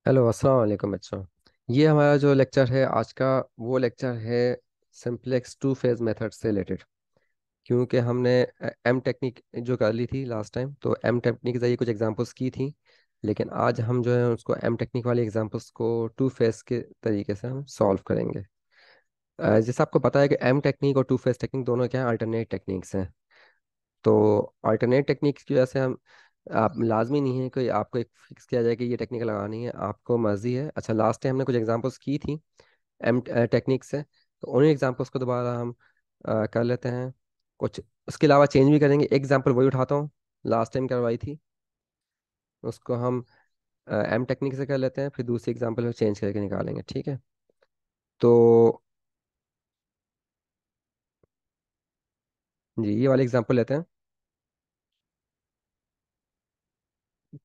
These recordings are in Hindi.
हेलो, अस्सलाम वालेकुम बच्चों। ये हमारा जो लेक्चर है आज का, वो लेक्चर है सिंपलेक्स टू फेज मेथड से रिलेटेड। क्योंकि हमने एम टेक्निक जो कर ली थी लास्ट टाइम, तो एम टेक्निक के जरिए कुछ एग्जांपल्स की थी। लेकिन आज हम जो है उसको एम टेक्निक वाली एग्जांपल्स को टू फेज के तरीके से हम सॉल्व करेंगे। जैसे आपको पता है कि एम टेक्निक और टू फेज टेक्निक दोनों क्या है, अल्टरनेट टेक्निक्स हैं। तो अल्टरनेट टेक्निक्स की वजह से हम, आप लाजमी नहीं है कि आपको एक फिक्स किया जाए कि ये टेक्निक लगानी है, आपको मर्जी है। अच्छा, लास्ट टाइम हमने कुछ एग्जांपल्स की थी एम टेक्निक से, तो उन्हीं एग्जांपल्स को दोबारा हम कर लेते हैं। कुछ उसके अलावा चेंज भी करेंगे। एक एग्जांपल वही उठाता हूँ, लास्ट टाइम करवाई थी, उसको हम एम टेक्निक से कर लेते हैं, फिर दूसरी एग्जांपल में चेंज करके निकालेंगे, ठीक है। तो जी, ये वाली एग्जांपल लेते हैं।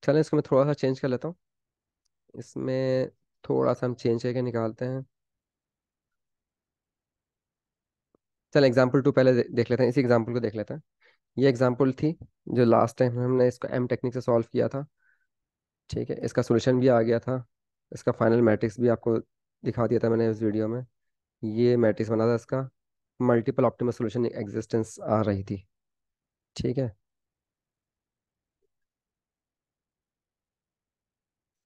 चलें, इसको मैं थोड़ा सा चेंज कर लेता हूँ। इसमें थोड़ा सा हम चेंज करके निकालते हैं। चल, एग्जाम्पल टू पहले देख लेते हैं, इसी एग्जाम्पल को देख लेते हैं। ये एग्जाम्पल थी जो लास्ट टाइम हमने इसको एम टेक्निक से सॉल्व किया था, ठीक है। इसका सोल्यूशन भी आ गया था, इसका फाइनल मैट्रिक्स भी आपको दिखा दिया था मैंने उस वीडियो में। ये मैट्रिक्स बना था इसका, मल्टीपल ऑप्टिमल सोल्यूशन एग्जिस्टेंस आ रही थी, ठीक है।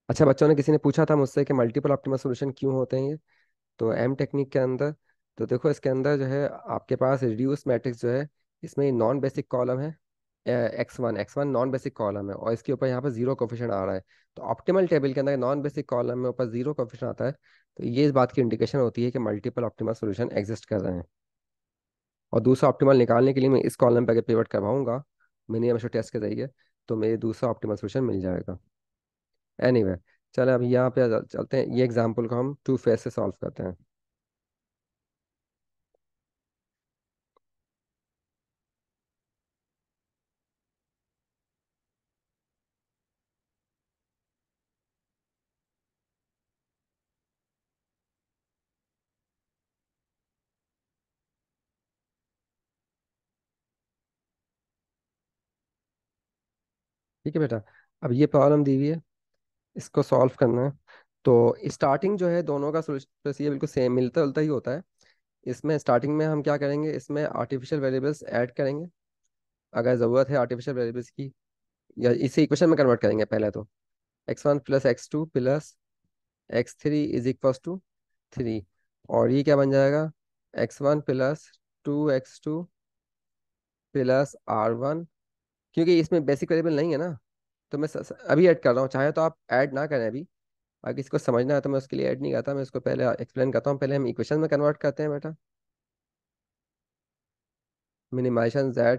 अच्छा, बच्चों ने किसी ने पूछा था मुझसे कि मल्टीपल ऑप्टिमल सोल्यूशन क्यों होते हैं ये। तो एम टेक्निक के अंदर, तो देखो इसके अंदर जो है आपके पास रिड्यूस मैट्रिक्स जो है, इसमें नॉन बेसिक कॉलम है। X one non basic column है और इसके ऊपर यहाँ पर जीरो कोफिशिएंट आ रहा है। तो ऑप्टिमल टेबल के अंदर नॉन बेसिक कॉलम में ऊपर जीरो कोफिशिएंट आता है, तो ये इस बात की इंडिकेशन होती है कि मल्टीपल ऑप्टिमल सोल्यूशन एग्जिस्ट कर रहे हैं। और दूसरा ऑप्टिमल निकालने के लिए मैं इस कॉलम पे अगर पिवट करवाऊंगा मिनिमम टेस्ट के जरिए, तो मेरे दूसरा ऑप्टिमल सोल्यूशन मिल जाएगा। एनीवे, चलो अब यहाँ पे चलते हैं, ये एग्जाम्पल को हम टू फेज से सॉल्व करते हैं। ठीक है बेटा, अब ये प्रॉब्लम दी हुई है, इसको सॉल्व करना है। तो स्टार्टिंग जो है दोनों का प्रोसीजर बिल्कुल सेम, मिलता जुलता ही होता है। इसमें स्टार्टिंग में हम क्या करेंगे, इसमें आर्टिफिशियल वेरिएबल्स ऐड करेंगे अगर ज़रूरत है आर्टिफिशियल वेरिएबल्स की, या इसे इक्वेशन में कन्वर्ट करेंगे पहले तो। x1 plus x2 plus x3 is equals to 3। और ये क्या बन जाएगा, x1 plus 2x2 plus r1। क्योंकि इसमें बेसिक वेरिएबल नहीं है ना, तो मैं अभी ऐड कर रहा हूँ, चाहे तो आप ऐड ना करें अभी। अगर किसी को समझना है तो मैं उसके लिए ऐड नहीं करता, मैं इसको पहले एक्सप्लेन करता हूँ। पहले हम इक्वेशन में कन्वर्ट करते हैं बेटा, मिनिमाइजेशन z,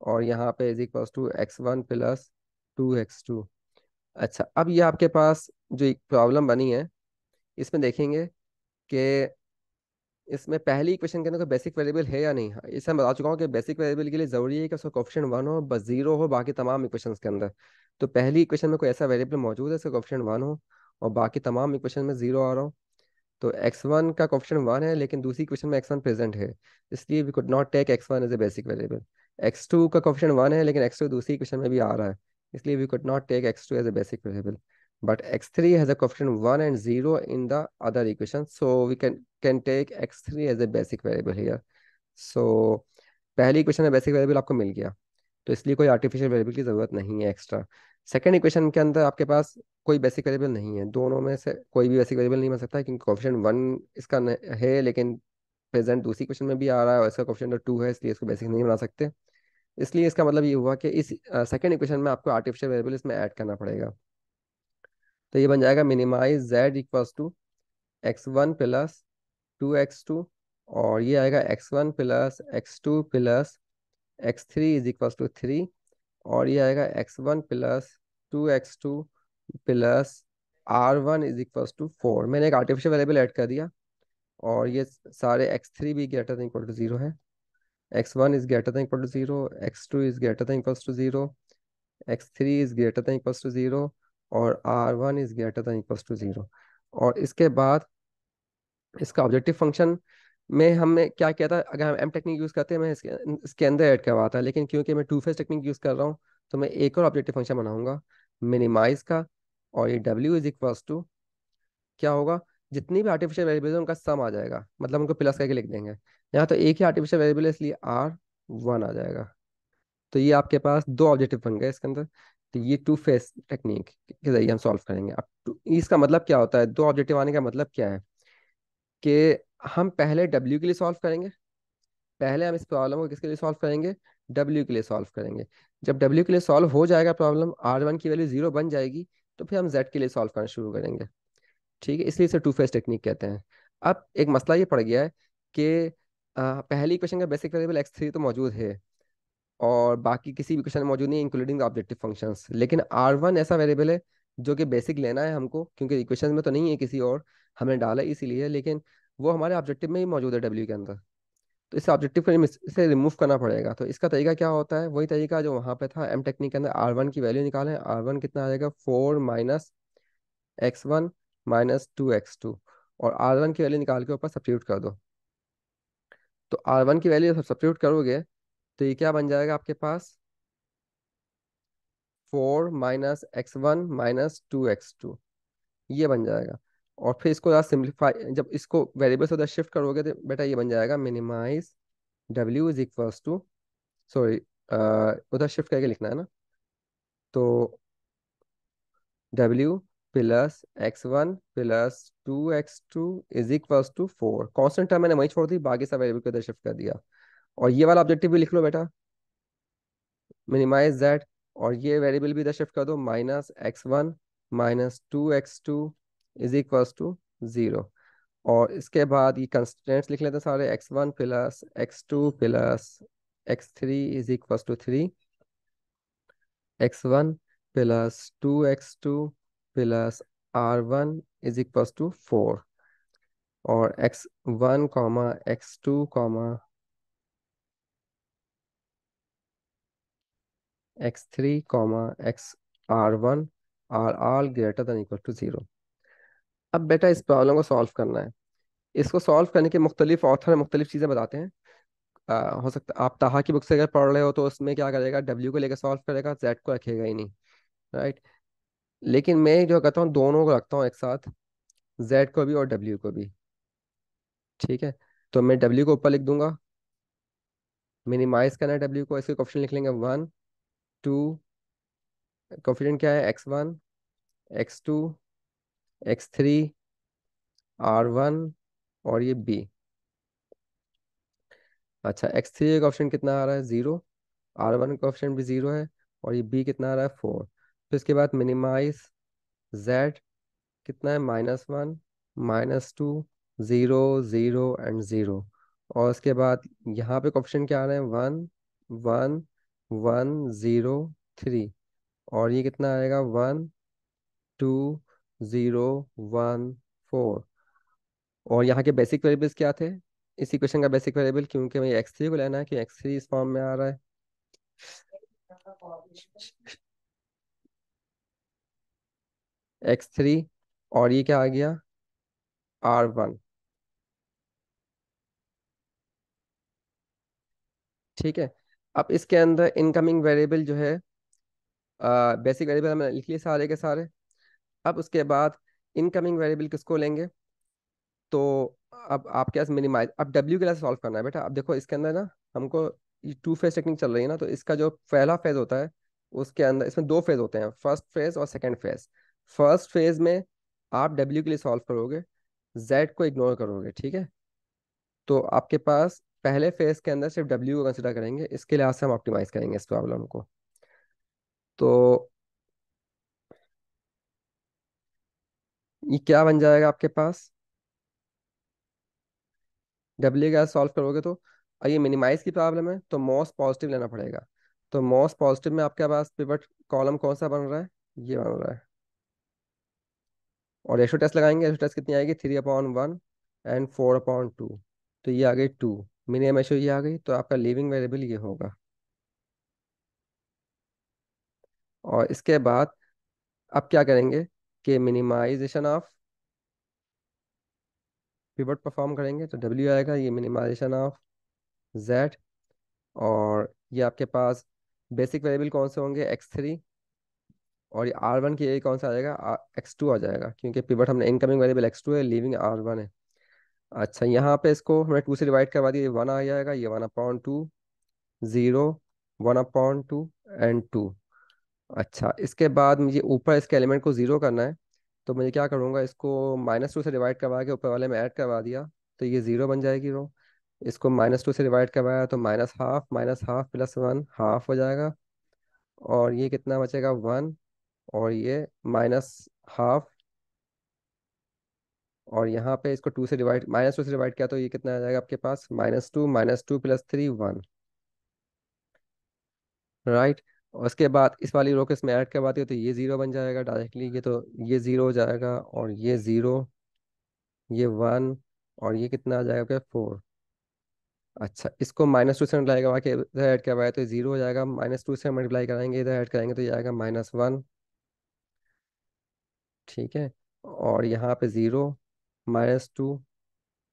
और यहाँ पे is equals to x1 plus 2x2। अच्छा, अब ये आपके पास जो एक प्रॉब्लम बनी है, इसमें देखेंगे कि इसमें पहली इक्वेशन के अंदर कोई बेसिक वेरिएबल है या नहीं। हाँ, इसे मैं बता चुका हूँ कि बेसिक वेरिएबल के लिए ज़रूरी है कि उसका कोफिशिएंट 1 हो, बस 0 हो बाकी तमाम इक्वेशंस के अंदर। तो पहली इक्वेशन में कोई ऐसा वेरिएबल मौजूद है इसका कोफिशिएंट 1 हो और बाकी तमाम इक्वेशन में 0 आ रहा हो। तो x1 का कोफिशिएंट 1 है लेकिन दूसरी इक्वेशन में x1 प्रेजेंट है, इसलिए we could not take x1 as a basic variable. x2 का कोफिशिएंट 1 है लेकिन x2 दूसरी इक्वेशन में भी आ रहा है, इसलिए we could not take x2 as a basic variable. But x3 has a coefficient 1 and 0 in the other equation, so we can take x3 as a basic variable here. So पहली इक्वेशन में बेसिक वेरिएबल आपको मिल गया, तो इसलिए कोई आर्टिफिशियल वेरिएबल की ज़रूरत नहीं है एक्स्ट्रा। सेकंड इक्वेशन के अंदर आपके पास कोई बेसिक वेरिएबल नहीं है, दोनों में से कोई भी बेसिक वेरिएबल नहीं बन सकता क्योंकि कोफिशिएंट 1 इसका है लेकिन प्रेजेंट दूसरी इक्वेशन में भी आ रहा है और इसका कोफिशिएंट 2 है, इसलिए इसको बेसिक नहीं बना सकते। इसलिए इसका मतलब ये हुआ कि इस सेकंड इक्वेशन में आपको आर्टिफिशियल वेरिएबल इसमें ऐड करना पड़ेगा। तो ये बन जाएगा minimize z equals to x1 plus 2x2, और ये आएगा x1 plus x2 plus x3 is equals to 3, और ये आएगा x1 plus 2x2 plus r1 is equals to 4। मैंने एक आर्टिफिशियल वेरिएबल ऐड कर दिया, और ये सारे x3 भी ग्रेटर देन इक्वल टू 0 है, x1 is greater than equal to 0, x2 is greater than equals to 0, x3 is greater than equals to 0, और r1 is greater than equals to 0। और इसके बाद इसका ऑब्जेक्टिव फंक्शन में हमने क्या किया था, अगर हम एम टेक्निक यूज़ करते हैं मैं इसके अंदर ऐड करवाता, लेकिन क्योंकि मैं टू फेज टेक्निक यूज़ कर रहा हूँ, तो मैं एक और ऑब्जेक्टिव फंक्शन बनाऊंगा मिनिमाइज का, और ये w इज इक्वल्स टू क्या होगा, जितनी भी आर्टिफिशियल वेरिएबल है उनका सम आ जाएगा, मतलब उनको प्लस करके लिख देंगे। यहाँ तो एक ही आर्टिफिशियल वेरिएबल है इसलिए R1 आ जाएगा। तो ये आपके पास दो ऑब्जेक्टिव बन गए इसके अंदर। तो ये टू फेस टेक्निक के जरिए हम सॉल्व करेंगे। अब इसका मतलब क्या होता है, दो ऑब्जेक्टिव आने का मतलब क्या है कि हम पहले W के लिए सॉल्व करेंगे। पहले हम इस प्रॉब्लम को किसके लिए सॉल्व करेंगे, W के लिए सॉल्व करेंगे। जब W के लिए सॉल्व हो जाएगा प्रॉब्लम, R1 की वैल्यू 0 बन जाएगी, तो फिर हम Z के लिए सॉल्व करना शुरू करेंगे। ठीक है, इसलिए इसे टू फेस टेक्निक कहते हैं। अब एक मसला ये पड़ गया है कि पहली इक्वेशन का बेसिक वेरिएबल x3 तो मौजूद है, और बाकी किसी भी क्वेश्चन में मौजूद नहीं, इंक्लूडिंग द ऑब्जेक्टिव फंक्शंस। लेकिन R1 ऐसा वेरिएबल है जो कि बेसिक लेना है हमको, क्योंकि इक्वेशन में तो नहीं है किसी और, हमने डाला है इसीलिए, लेकिन वो हमारे ऑब्जेक्टिव में ही मौजूद है W के अंदर। तो इस ऑब्जेक्टिव को इसे रिमूव करना पड़ेगा। तो इसका तरीका क्या होता है, वही तरीका जो वहाँ पे था, एम टेक्निक के अंदर R1 की वैल्यू निकालें। R1 कितना आ जाएगा, 4 - x1 - 2x2, और R1 की वैल्यू निकाल के ऊपर सब्स्टिट्यूट कर दो। तो R1 की वैल्यू जब सब्स्टिट्यूट करोगे तो ये क्या बन जाएगा आपके पास, 4 - x1 - 2x2, ये बन जाएगा। और फिर इसको ज़रा सिंप्लीफाई, जब इसको वेरिएबल से उधर शिफ्ट करोगे तो बेटा ये बन जाएगा minimize W is equals to, sorry, उधर शिफ्ट करके लिखना है ना, तो W plus x1 plus 2x2 is equals to 4। Constant term मैंने वही छोड़ दी, बाकी सब वेरिएबल को इधर शिफ्ट कर दिया। और ये वाला ऑब्जेक्टिव भी लिख लो बेटा, मिनिमाइज दैट, और ये वेरिएबल भी इधर शिफ्ट कर दो, -x1 - 2x2 is equals to 0। और इसके बाद ये कंस्टेंट्स लिख लेते हैं सारे, x1 plus x2 plus x3 is equals to 3, x1 plus 2x2 plus R1 is equals to 4, और x1 comma x2 comma x3 comma x R1 are all greater than equal to 0। अब बेटा इस प्रॉब्लम को सॉल्व करना है। इसको सॉल्व करने के मुख्तलिफ ऑथर मुख्तलिफ चीज़ें बताते हैं। हो सकता है आप ताहा की बुक से अगर पढ़ रहे हो तो उसमें क्या करेगा, W को लेकर सॉल्व करेगा, Z को रखेगा ही नहीं, राइट। लेकिन मैं जो करता हूँ दोनों को रखता हूँ एक साथ, Z को भी और W को भी। ठीक है, तो मैं W को ऊपर लिख दूंगा, मिनिमाइज करना है W को, इसके कोफिशिएंट लिख लेंगे 1 2, कोफिशिएंट क्या है, x1 x2 x3 R1 और ये B। अच्छा, x3 का ऑप्शन कितना आ रहा है, 0। R1 का ऑप्शन भी 0 है, और ये B कितना आ रहा है, 4। फिर इसके बाद मिनिमाइज Z, कितना है, -1 -2 0 0 एंड 0। और उसके बाद यहाँ पे ऑप्शन क्या आ रहे हैं, 1 1 1 0 3, और ये कितना आएगा, 1 2 0 1 4। और यहाँ के बेसिक वेरिएबल्स क्या थे, इसी क्वेश्चन का बेसिक वेरिएबल, क्योंकि मुझे x3 को लेना है, कि x3 इस फॉर्म में आ रहा है, x3, और ये क्या आ गया, R1। ठीक है, अब इसके अंदर इनकमिंग वेरिएबल जो है, बेसिक वेरिएबल हमने लिख लिए सारे के सारे। अब उसके बाद इनकमिंग वेरिएबल किसको लेंगे, तो अब आपके पास मिनिमाइज, अब W के लिए सॉल्व करना है बेटा। अब देखो इसके अंदर ना हमको, ये टू फेज टेक्निक चल रही है ना, तो इसका जो पहला फेज होता है, उसके अंदर इसमें दो फेज होते हैं, फर्स्ट फेज और सेकंड फेज। फर्स्ट फेज में आप W के लिए सॉल्व करोगे, Z को इग्नोर करोगे, ठीक है। तो आपके पास पहले फेज के अंदर सिर्फ W को कंसिडर करेंगे, इसके लिहाज से हम ऑप्टिमाइज करेंगे इस प्रॉब्लम को। तो ये क्या बन जाएगा आपके पास, W का सॉल्व करोगे तो, ये मिनिमाइज की प्रॉब्लम है तो मोस्ट पॉजिटिव लेना पड़ेगा। तो मोस्ट पॉजिटिव में आपके पास पिवट कॉलम कौन सा बन रहा है, ये बन रहा है। और रेशो टेस्ट लगाएंगे, रेशो टेस्ट कितनी आएगी, 3/1 एंड 4/2। तो ये आ गई 2, मिनिमम रेशो ये आ गई, तो आपका लिविंग वेरिएबल ये होगा। और इसके बाद अब क्या करेंगे कि मिनिमाइजेशन ऑफ पिवट परफॉर्म करेंगे, तो W आएगा, ये मिनिमाइजेशन ऑफ Z। और ये आपके पास बेसिक वेरिएबल कौन से होंगे, x3 और ये R1 की ये कौन सा आ जाएगा, X2 आ जाएगा, क्योंकि पिवट हमने इनकमिंग वेरिएबल X2 है, लीविंग R1 है। अच्छा, यहाँ पे इसको हमने 2 से डिवाइड करवा दिया, ये 1 आ जाएगा, ये 1/2, 0, 1/2 एंड 2। अच्छा, इसके बाद मुझे ऊपर इसके एलिमेंट को 0 करना है, तो मैं क्या करूँगा, इसको -2 से डिवाइड करवा के ऊपर वाले में ऐड करवा दिया, तो ये 0 बन जाएगी रो। इसको -2 से डिवाइड करवाया तो -1/2 +1 हाफ हो जाएगा, और ये कितना बचेगा, 1, और ये -1/2, और यहाँ पे इसको 2 से डिवाइड, -2 से डिवाइड किया तो ये कितना आ जाएगा आपके पास, -2 +3 1, राइट। और उसके बाद इस वाली रो को इसमें ऐड करवाती हो तो ये 0 बन जाएगा डायरेक्टली, ये तो ये 0 हो जाएगा, और ये 0, ये 1, और ये कितना आ जाएगा, 4। अच्छा, इसको -2 से मल्टीप्लाई करवा के इधर ऐड करवाए तो 0 हो जाएगा, -2 से मल्टीप्लाई कराएंगे इधर ऐड करेंगे तो ये आएगा -1, ठीक है। और यहाँ पे 0, -2,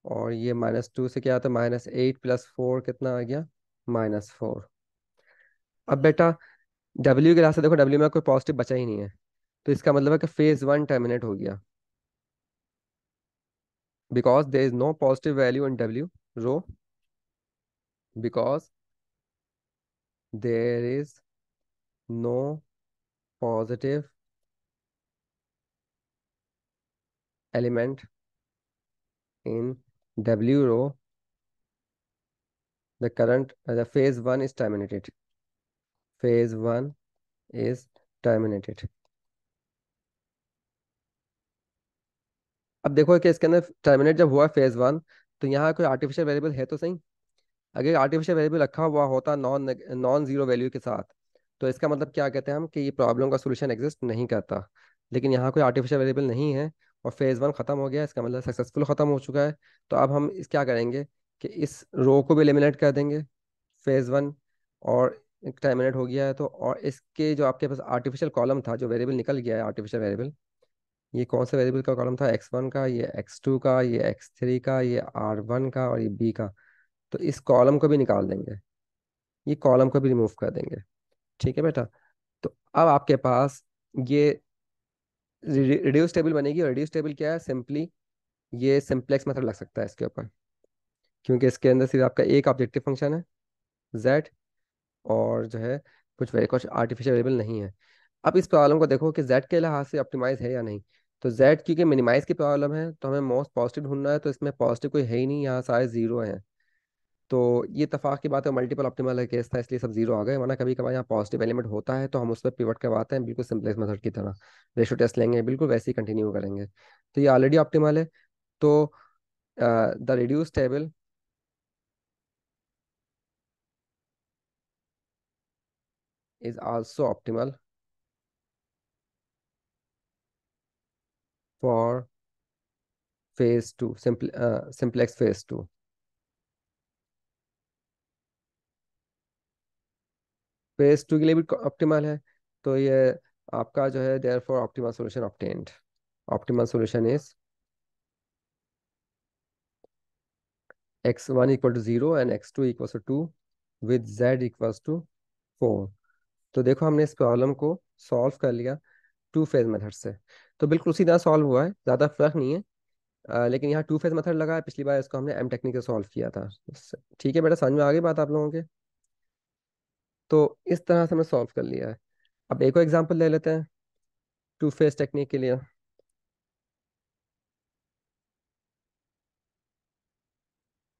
और ये -2 से क्या आता है, -8 +4 कितना आ गया, -4। अब बेटा W के लिहाज से देखो, W में कोई पॉजिटिव बचा ही नहीं है, तो इसका मतलब है कि फेज 1 टर्मिनेट हो गया, because there is no positive value in W row, because there is no positive element in W row, the phase 1 is terminated. Phase 1 is terminated. अब देखो कि इसके अंदर टर्मिनेट जब हुआ फेज 1, तो यहाँ कोई आर्टिफिशियल वेरिएबल है तो सही। अगर आर्टिफिशियल वेरिएबल रखा हुआ होता नॉन नॉन जीरो वैल्यू के साथ, तो इसका मतलब क्या कहते हैं हम, कि ये प्रॉब्लम का सोल्यूशन एग्जिस्ट नहीं करता। लेकिन यहाँ कोई आर्टिफिशियल वेरिएबल नहीं है, और फेज 1 खत्म हो गया, इसका मतलब सक्सेसफुल खत्म हो चुका है। तो अब हम इस क्या करेंगे कि इस रो को भी एलिमिनेट कर देंगे, फेज 1 और टर्मिनेट हो गया है तो, और इसके जो आपके पास आर्टिफिशियल कॉलम था, जो वेरिएबल निकल गया है आर्टिफिशियल वेरिएबल, ये कौन सा वेरिएबल का कॉलम था, X1 का, ये X2 का, ये X3 का, ये R1 का, और ये B का। तो इस कॉलम को भी निकाल देंगे, ये कॉलम को भी रिमूव कर देंगे, ठीक है बेटा। तो अब आपके पास ये रिड्यूस टेबल बनेगी, और रिड्यूस टेबल क्या है, सिंपली ये सिंप्लेक्स मेथड लग सकता है इसके ऊपर, क्योंकि इसके अंदर सिर्फ आपका एक ऑब्जेक्टिव फंक्शन है z, और जो है कुछ आर्टिफिशियल वेरिएबल नहीं है। अब इस प्रॉब्लम को देखो कि z के लिहाज से ऑप्टिमाइज है या नहीं। तो z क्योंकि मिनिमाइज की प्रॉब्लम है, तो हमें मोस्ट पॉजिटिव ढूंढना है, तो इसमें पॉजिटिव कोई है ही नहीं, यहाँ सारे 0 हैं। तो ये इत्तेफाक की बात है, मल्टीपल ऑप्टिमल केस था इसलिए सब 0 आ गए, वरना कभी कभार यहाँ पॉजिटिव एलिमेंट होता है तो हम उस पर पिवट करवाते हैं, बिल्कुल सिंपलेक्स मेथड की तरह। रेशो टेस्ट लेंगे, बिल्कुल वैसे ही कंटिन्यू करेंगे। तो ये ऑलरेडी ऑप्टिमल है, तो the reduce table is also optimal for phase 2, simplex phase 2। phase 2 के लिए भी ऑप्टिमल है, तो ये आपका जो है therefore optimal solution obtained. Optimal solution is x1 = 0 and x2 = 2 with z = 4। तो देखो हमने इस प्रॉब्लम को सॉल्व कर लिया 2 फेज मेथड से, तो बिल्कुल उसी तरह सॉल्व हुआ है, ज़्यादा फर्क नहीं है। लेकिन यहाँ 2 फेज मेथड लगा है, पिछली बार इसको हमने एम टेक्निक से सॉल्व किया था। ठीक है बेटा, समझ में आ गई बात आप लोगों के। तो इस तरह से हमने सॉल्व कर लिया है। अब एक और एग्जांपल ले लेते हैं 2 फेज टेक्निक के लिए।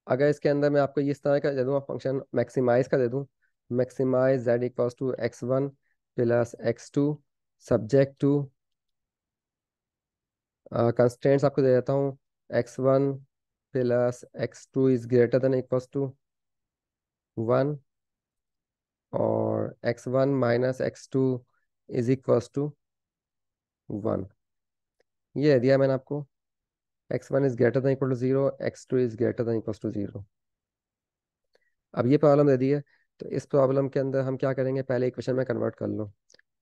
अगर इसके अंदर मैं आपको इस तरह का दे दूँ फंक्शन, मैक्सिमाइज का दे दूँ, maximize z = x1 + x2 subject to, constraints आपको दे देता हूँ, x1 + x2 is greater then = 1, और x1 - x2 = 1। ये दे दिया मैंने आपको, x1 is greater then = 0, x2 is greater then = 0। अब ये प्रॉब्लम दे दी है, तो इस प्रॉब्लम के अंदर हम क्या करेंगे, पहले इक्वेशन में कन्वर्ट कर लो।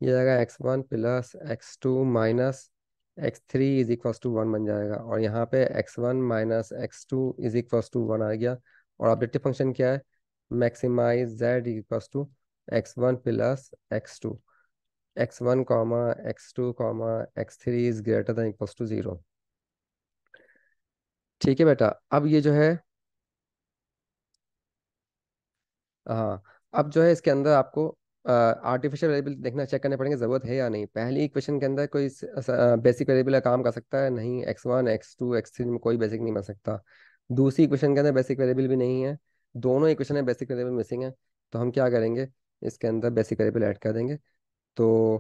ये आएगा x1 + x2 - x3 = 1 बन जाएगा, और यहाँ पे x1 - x2 = 1 आ गया। और ऑब्जेक्टिव फंक्शन क्या है, maximize z = x1 + x2। x1 comma x2 comma x3 is greater than equals to 0। ठीक है बेटा, अब ये जो है, हाँ, अब जो है इसके अंदर आपको आर्टिफिशियल वेरिएबल देखना, चेक करने पड़ेंगे ज़रूरत है या नहीं। पहली इक्वेशन के अंदर कोई बेसिक वेरिएबल काम कर सकता है नहीं, x1 x2 x3 में कोई बेसिक नहीं बन सकता। दूसरी इक्वेशन के अंदर बेसिक वेरिएबल भी नहीं है, दोनों इक्वेशन में बेसिक वेरिएबल मिसिंग है। तो हम क्या करेंगे, इसके अंदर बेसिक वेरिएबल ऐड कर देंगे। तो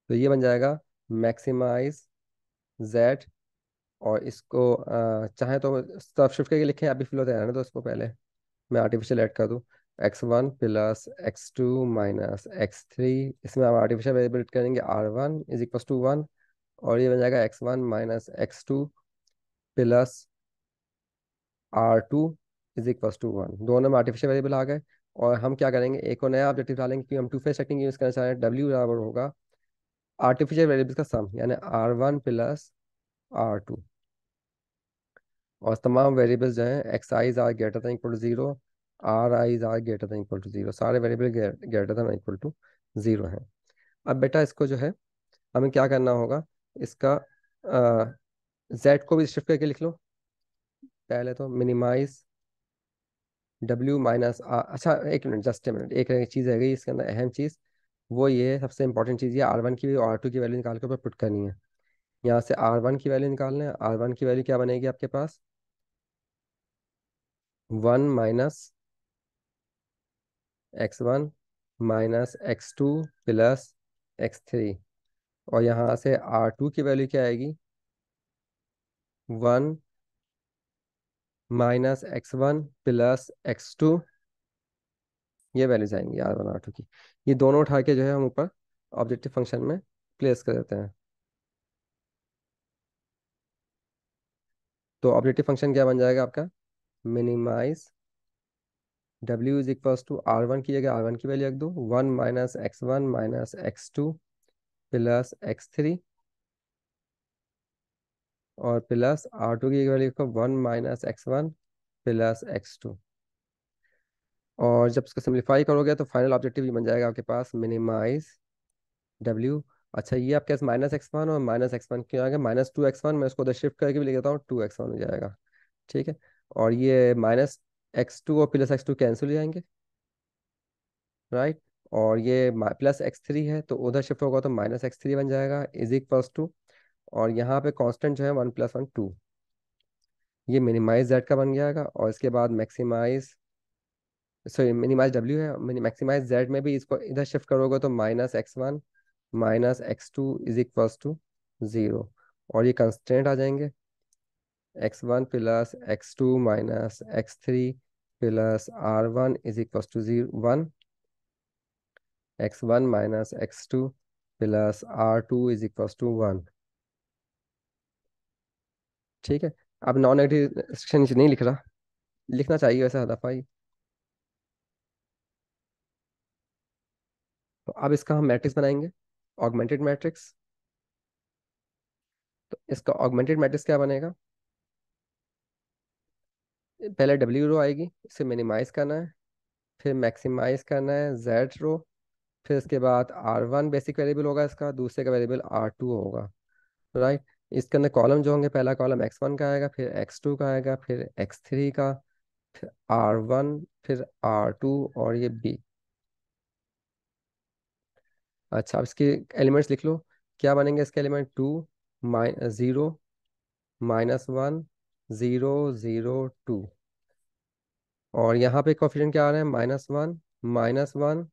ये बन जाएगा मैक्सिमाइज z। और इसको चाहे तो सब्स्टिट्यूट करके लिखें, अभी फिल होता है ना, तो इसको पहले मैं आर्टिफिशियल ऐड कर दूँ। x1 plus x2 minus x3, इसमें हम आर्टिफिशियल वेरिएबल करेंगे r1 इज इक्वल टू 1। और ये बन जाएगा x1 minus x2 plus r2 is equal to 1। दोनों में आर्टिफिशियल वेरिएबल आ गए। और हम क्या करेंगे, एक और नया ऑब्जेक्टिव डालेंगे कि हम टू फेज टेक्निक यूज करना चाह रहे हैं। w बराबर होगा आर्टिफिशियल वेरिएबल का सम, यानी r1 प्लस r2। और तमाम वेरिएबल्स जो हैं X i's are greater than equal to 0, R i's are greater than equal to 0, सारे variable greater than equal to 0 हैं। अब बेटा इसको जो है हमें क्या करना होगा, इसका जेड को भी शिफ्ट करके लिख लो। पहले तो मिनिमाइज डब्ल्यू माइनस आर। अच्छा एक मिनट, जस्ट ए मिनट, एक चीज़ रह गई इसके अंदर, अहम चीज़। वो ये है, सबसे इंपॉर्टेंट चीज़, ये आर1 की और आर2 की वैल्यू निकाल के ऊपर पुट करनी है। यहाँ से आर1 की वैल्यू निकालना है। आर1 की वैल्यू क्या बनेगी आपके पास, 1 minus x1 minus x2 plus x3। और यहाँ से r2 की वैल्यू क्या आएगी, 1 माइनस x1 प्लस x2। ये वैल्यूज आएंगी r1 r2 की। ये दोनों उठा के जो है हम ऊपर ऑब्जेक्टिव फंक्शन में प्लेस कर देते हैं। तो ऑब्जेक्टिव फंक्शन क्या बन जाएगा आपका, minimize w is equals to r1 की जगह r1 की वैल्यू रख दो, 1 minus x1 minus x2 plus x3। और प्लस r2 की वैल्यू को 1 माइनस x1 प्लस x2। और जब इसको सिंप्लीफाई करोगे तो फाइनल ऑब्जेक्टिव ये बन जाएगा आपके पास, मिनिमाइज w। अच्छा ये आपके पास -x1 और -x1 क्यों आ गया, -2x1, मैं इसको उधर शिफ्ट करके भी लिख देता हूँ, 2x1 हो जाएगा। ठीक है। और ये -x2 और +x2 कैंसिल हो जाएंगे, राइट। और ये +x3 है, तो उधर शिफ्ट होगा तो -x3 बन जाएगा इज इक्वल्स टू। और यहाँ पे कांस्टेंट जो है 1 + 1 2। ये मिनिमाइज z का बन जाएगा। और इसके बाद मैक्सिमाइज, सॉरी मिनिमाइज w है, मैक्सिमाइज z में भी इसको इधर शिफ्ट करोगे तो -x1 minus x2 is equals to 0। और ये कंस्टेंट आ जाएंगे, x1 plus x2 minus x3 plus r1 is equals to 1। x1 minus x2 plus r2 is equals to 1। ठीक है। अब नॉन नेगेटिव सेक्शन नहीं लिख रहा, लिखना चाहिए वैसे हदफाई। तो अब इसका हम मैट्रिक्स बनाएंगे, ऑगमेंटेड मैट्रिक्स। तो इसका ऑगमेंटेड मैट्रिक्स क्या बनेगा, पहले डब्ल्यू रो आएगी, इसे मिनिमाइज करना है, फिर मैक्सिमाइज करना है जेड रो। फिर इसके बाद r1 बेसिक वेरिएबल होगा इसका, दूसरे का वेरिएबल r2 होगा, राइट। इसके अंदर कॉलम जो होंगे, पहला कॉलम x1 का आएगा, फिर x2 का आएगा, फिर x3 का, फिर r1, फिर r2 और ये b। अच्छा अब इसके एलिमेंट्स लिख लो, क्या बनेंगे इसके एलिमेंट, 2 0 -1 0 0 2। और यहाँ पे कोफिशिएंट क्या आ रहे हैं, -1 -1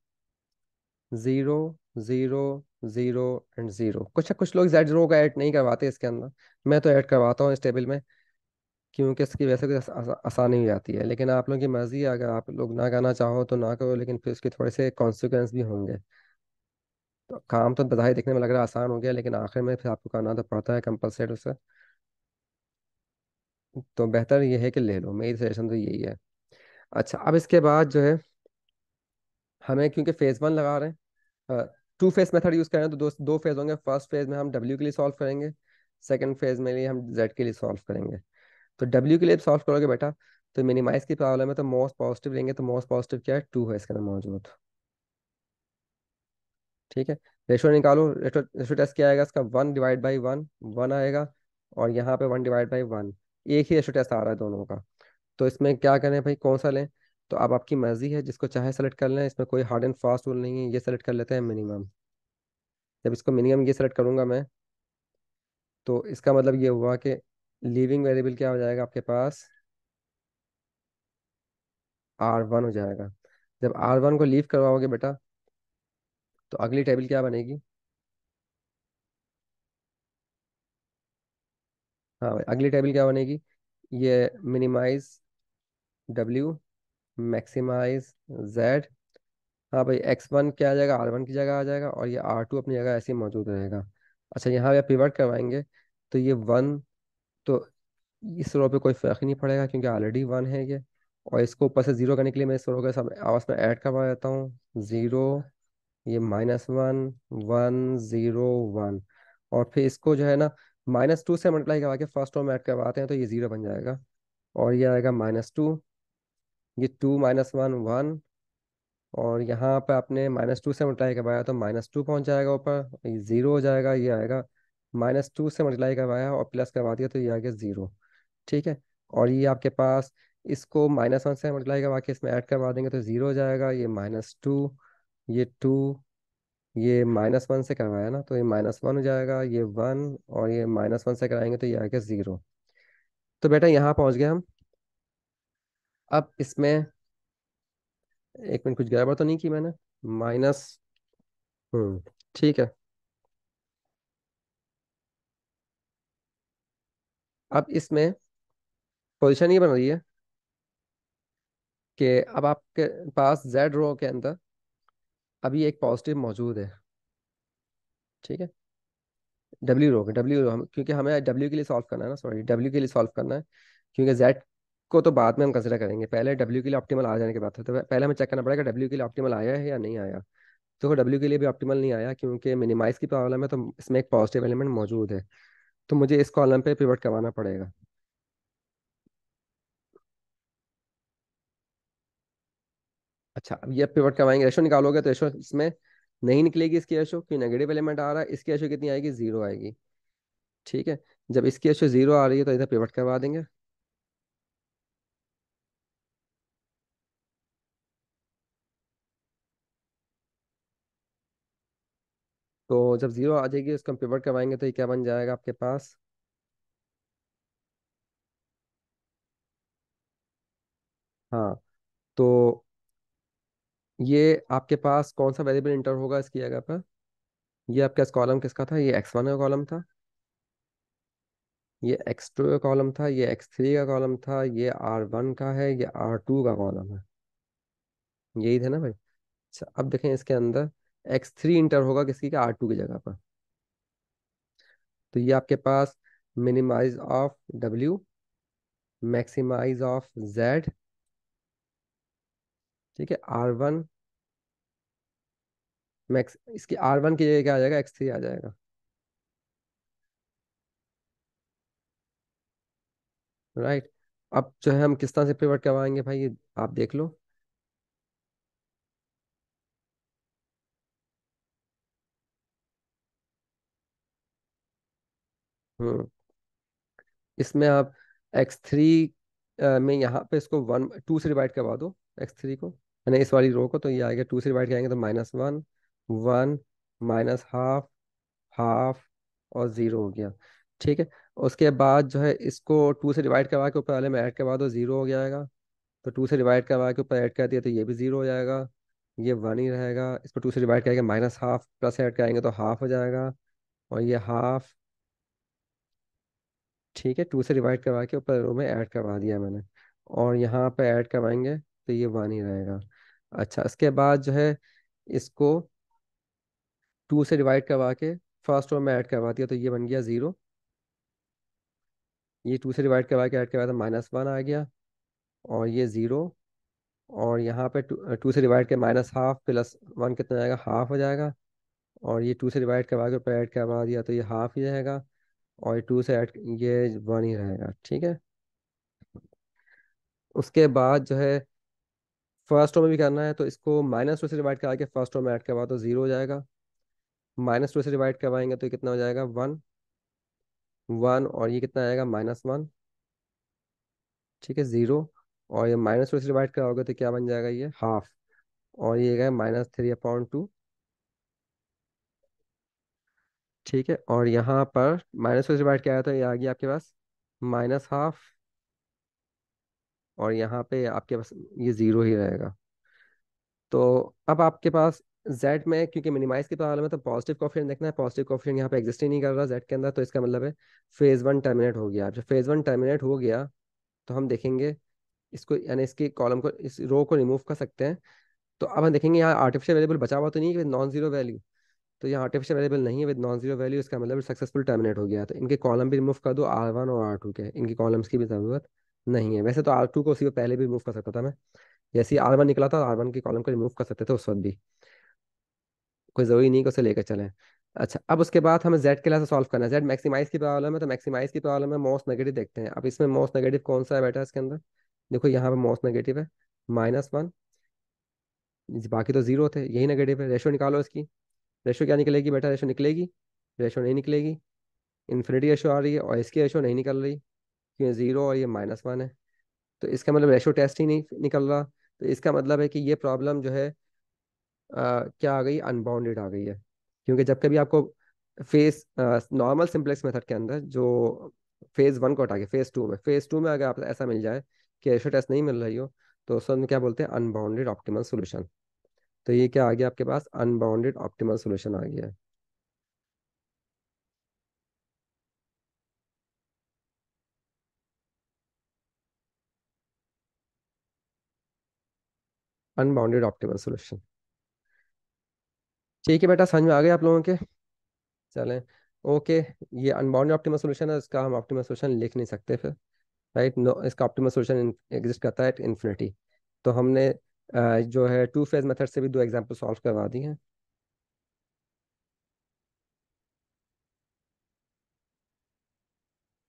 0 0 0 एंड 0। कुछ कुछ लोग Z0 का ऐड नहीं करवाते इसके अंदर, मैं तो ऐड करवाता हूँ इस टेबल में, क्योंकि इसकी वैसे कुछ आसानी हो जाती है। लेकिन आप लोगों की मर्जी है, अगर आप लोग ना करना चाहो तो ना करो, लेकिन फिर उसके थोड़े से कॉन्सिक्वेंस भी होंगे। तो काम तो बधाई देखने में लग रहा है आसान हो गया, लेकिन आखिर में फिर आपको करना तो पड़ता है कंपलसरी उसे। तो बेहतर ये है कि ले लो, मेरी सजेशन तो यही है। अच्छा अब इसके बाद जो है, हमें क्योंकि फेज 1 लगा रहे हैं, टू फेज मेथड यूज करें तो दो दो फेज होंगे। फर्स्ट फेज में हम डब्ल्यू के लिए सॉल्व करेंगे, सेकंड फेज में लिए हम जेड के लिए सॉल्व करेंगे। तो डब्ल्यू के लिए सॉल्व करोगे बेटा, तो मिनिमाइज की प्रॉब्लम है तो मोस्ट पॉजिटिव लेंगे, तो मोस्ट पॉजिटिव क्या है, 2 है इसके अंदर मौजूद। ठीक है। रेशो निकालो, रेशो रेशो टेस्ट क्या आएगा इसका, 1/1, 1 आएगा, और यहाँ पे 1/1, एक ही रेशो टेस्ट आ रहा है दोनों का। तो इसमें क्या करें भाई, कौन सा लें? तो अब आपकी मर्जी है, जिसको चाहे सेलेक्ट कर लें, इसमें कोई हार्ड एंड फास्ट रूल नहीं है, ये सेलेक्ट कर लेते हैं मिनिमम। जब इसको मिनिमम ये सेलेक्ट करूंगा मैं, तो इसका मतलब ये हुआ कि लीविंग वेरिएबल क्या हो जाएगा आपके पास, R1 हो जाएगा। जब R1 को लीव करवाओगे बेटा, तो अगली टेबल क्या बनेगी? हाँ भाई, अगली टेबल क्या बनेगी? ये मिनिमाइज W, मैक्सिमाइज Z। हाँ भाई, X1 क्या आ जाएगा, R1 की जगह आ जाएगा, और ये R2 अपनी जगह ऐसे ही मौजूद रहेगा। अच्छा, यहाँ पे पिवट करवाएंगे, तो ये 1, तो इस रो पे कोई फर्क ही नहीं पड़ेगा क्योंकि ऑलरेडी 1 है ये। और इसको ऊपर से जीरो करने के लिए मैं इस रो के सब आपस में ऐड करवा देता हूँ, 0, ये -1, 1, 0, 1। और फिर इसको जो है ना, -2 से मल्टीप्लाई करवा के फर्स्ट रो में ऐड करवाते हैं, तो ये 0 बन जाएगा। और ये आएगा -2, ये 2 - 1, 1। और यहाँ पे आपने -2 से मल्टीप्लाई करवाया तो -2 पहुंच जाएगा ऊपर, ये 0 हो जाएगा, ये आएगा। -2 से मल्टीप्लाई करवाया और प्लस करवा दिया तो ये आ गया 0। ठीक है। और ये आपके पास, इसको -1 से मल्टीप्लाई करवा के इसमें ऐड करवा देंगे तो 0 हो जाएगा, ये -2, ये 2, ये -1 से करवाया ना तो ये -1 हो जाएगा, ये 1, और ये -1 से कराएंगे तो ये आ गया 0। तो बेटा यहाँ पहुंच गए हम। अब इसमें एक मिनट, कुछ गड़बड़ तो नहीं की मैंने? माइनस, ठीक है। अब इसमें पोजीशन ये बन रही है कि अब आपके पास जेड रो के अंदर अभी एक पॉजिटिव मौजूद है। ठीक है। डब्ल्यू रो के, डब्ल्यू रो हम, क्योंकि हमें डब्ल्यू के लिए सॉल्व करना है ना, सॉरी डब्ल्यू के लिए सॉल्व करना है, क्योंकि जेड को तो बाद में हम कंसिडर करेंगे, पहले डब्ल्यू के लिए ऑप्टिमल आ जाने के बाद। तो पहले हमें चेक करना पड़ेगा डब्ल्यू के लिए ऑप्टिमल आया है या नहीं आया। तो डब्ल्यू के लिए भी ऑप्टिमल नहीं आया क्योंकि मिनिमाइज की प्रॉब्लम है, तो इसमें एक पॉजिटिव एलिमेंट मौजूद है, तो मुझे इस कॉलम पे पिवट करवाना पड़ेगा। अच्छा, अब ये पिवट करवाएंगे, रेशो निकालोगे तो रेशो इसमें नहीं निकलेगी, इसकी रेशो क्योंकि नेगेटिव एलिमेंट आ रहा है, इसकी रेशो कितनी आएगी, 0 आएगी। ठीक है। जब इसकी रेशो 0 आ रही है तो इधर पिवट करवा देंगे। तो जब 0 आ जाएगी उसको हम पिवट करवाएंगे तो ये क्या बन जाएगा आपके पास, हाँ, तो ये आपके पास कौन सा वेरिएबल इंटर होगा इसकी जगह पर? ये आपका कॉलम किसका था, ये X1 का कॉलम था, ये X2 का कॉलम था, ये X3 का कॉलम था, ये R1 का है, ये R2 का कॉलम है। यही थे ना भाई? अच्छा, अब देखें इसके अंदर X3 इंटर होगा किसकी का, R2 की जगह पर। तो ये आपके पास minimise of W, maximise of Z। ठीक है। R1 मैक्स, इसकी R1 की जगह क्या आ जाएगा, X3 आ जाएगा। राइट। अब जो है हम किस तरह से पिवट करवाएंगे भाई, ये आप देख लो। हम्म इसमें आप X3 में यहाँ पे इसको 2 से डिवाइड करवा दो, X3 को, यानी इस वाली रो को, तो ये आएगा 2 से डिवाइड करेंगे तो -1, 1, -½ हाफ, और 0 हो गया। ठीक है। उसके बाद जो है इसको 2 से डिवाइड करवा के ऊपर वाले में ऐड करवा दो, 0 हो जाएगा। तो 2 से डिवाइड करवा के ऊपर ऐड कर दिया तो ये भी 0 हो जाएगा, ये 1 ही रहेगा। इसको 2 से डिवाइड करके -½ प्लस ऐड करेंगे तो हाफ हो जाएगा, और ये हाफ। ठीक है। 2 से डिवाइड करवा के ऊपर रो में ऐड करवा दिया मैंने, और यहाँ पे ऐड करवाएंगे तो ये 1 ही रहेगा। अच्छा, इसके बाद जो है इसको 2 से डिवाइड करवा के फर्स्ट रो में ऐड करवा दिया तो ये बन गया 0। ये 2 से डिवाइड करवा के ऐड करवाया तो -1 आ गया, और ये 0। और यहाँ पे 2 से डिवाइड के -½ प्लस 1 कितना आएगा, हाफ हो जाएगा। और ये 2 से डिवाइड करवा के ऊपर ऐड करवा दिया तो ये हाफ ही रहेगा। और टू से ऐड, ये वन ही रहेगा, ठीक है। उसके बाद जो है फर्स्ट रो में भी करना है, तो इसको -2 से डिवाइड करा के फर्स्ट रो में ऐड करवा तो 0 हो जाएगा। -2 से डिवाइड करवाएंगे तो ये कितना हो जाएगा, 1। 1 और ये कितना आएगा, -1, ठीक है, 0। और ये -2 से डिवाइड कराओगे तो क्या बन जाएगा, ये हाफ। और ये गया -3/2, ठीक है। और यहाँ पर -2 से डिवाइड किया तो ये आ गया आपके पास -हाफ। और यहाँ पे आपके पास ये 0 ही रहेगा। तो अब आपके पास z में, क्योंकि मिनिमाइज की प्रॉब्लम है, तो पॉजिटिव कोफिशिएंट देखना है। पॉजिटिव कोफिशिएंट यहाँ पे एग्जिस्ट ही नहीं कर रहा z के अंदर, तो इसका मतलब है फेज वन टर्मिनेट हो गया। जब फेज वन टर्मिनेट हो गया तो हम देखेंगे इसको, यानी इसकी कॉलम को, इस रो को रिमूव कर सकते हैं। तो अब हम देखेंगे यहाँ आर्टिफिशियल वेरिएबल बचा हुआ तो नहीं है विद नॉन जीरो वैल्यू। तो यहाँ आर्टिफिशियल वेरिएबल नहीं है विद नॉन जीरो वैल्यू, इसका मतलब सक्सेसफुल टर्मिनेट हो गया। तो इनके कॉलम भी रिमूव कर दो, R1 और R2 के, इनकी कॉलम्स की भी ज़रूरत नहीं है। वैसे तो R2 को उसी को पहले भी रिमूव कर सकता था मैं, जैसे ही R1 निकला था R1 की कॉलम को रिमूव कर सकते थे उस वक्त भी, कोई ज़रूरी नहीं कि उसे लेकर चलें। अच्छा, अब उसके बाद हमें जेड के लिए सॉल्व करना है। जेड मैक्सिमाइज की प्रॉब्लम है, तो मैक्सिमाइज की प्रॉब्लम में मोस्ट नेगेटिव देखते हैं। अब इसमें मोस्ट नेगेटिव कौन सा है बेटा इसके अंदर, देखो यहाँ पे मोस्ट नेगेटिव है -1। बाकी तो जीरो थे, यही नेगेटिव है। रेशो निकालो इसकी, रेशो क्या निकलेगी बेटा, रेशो निकलेगी, रेशो नहीं निकलेगी, इन्फिनिटी रेशो आ रही है। और इसकी रेशो नहीं निकल रही, क्योंकि 0 और ये -1 है। तो इसका मतलब रेशो टेस्ट ही नहीं निकल रहा। तो इसका मतलब है कि ये प्रॉब्लम जो है क्या आ गई, अनबाउंडेड आ गई है। क्योंकि जब कभी आपको फेस नॉर्मल सिंपलेक्स मेथड के अंदर जो फेज वन को हटा के फेज टू में अगर आप ऐसा मिल जाए कि रेशो टेस्ट नहीं मिल रही हो, तो उस वक्त क्या बोलते हैं, अनबाउंडेड ऑप्टिमल सोल्यूशन। तो ये क्या आ गया आपके पास, अनबाउंडेड ऑप्टिमल सोल्यूशन आ गया है। अनबाउंडेड ऑप्टिमल सोल्यूशन, ठीक है बेटा, समझ में आ गया आप लोगों के। चलें, ओके। ये अनबाउंडेड ऑप्टिमल सोल्यूशन है, इसका हम ऑप्टिमल सोल्यूशन लिख नहीं सकते फिर, राइट। नो, इसका ऑप्टिमल सोल्यूशन एग्जिस्ट करता है एट इन्फिनिटी। तो हमने जो है टू फेज मेथड से भी दो एग्जांपल सॉल्व करवा दी हैं।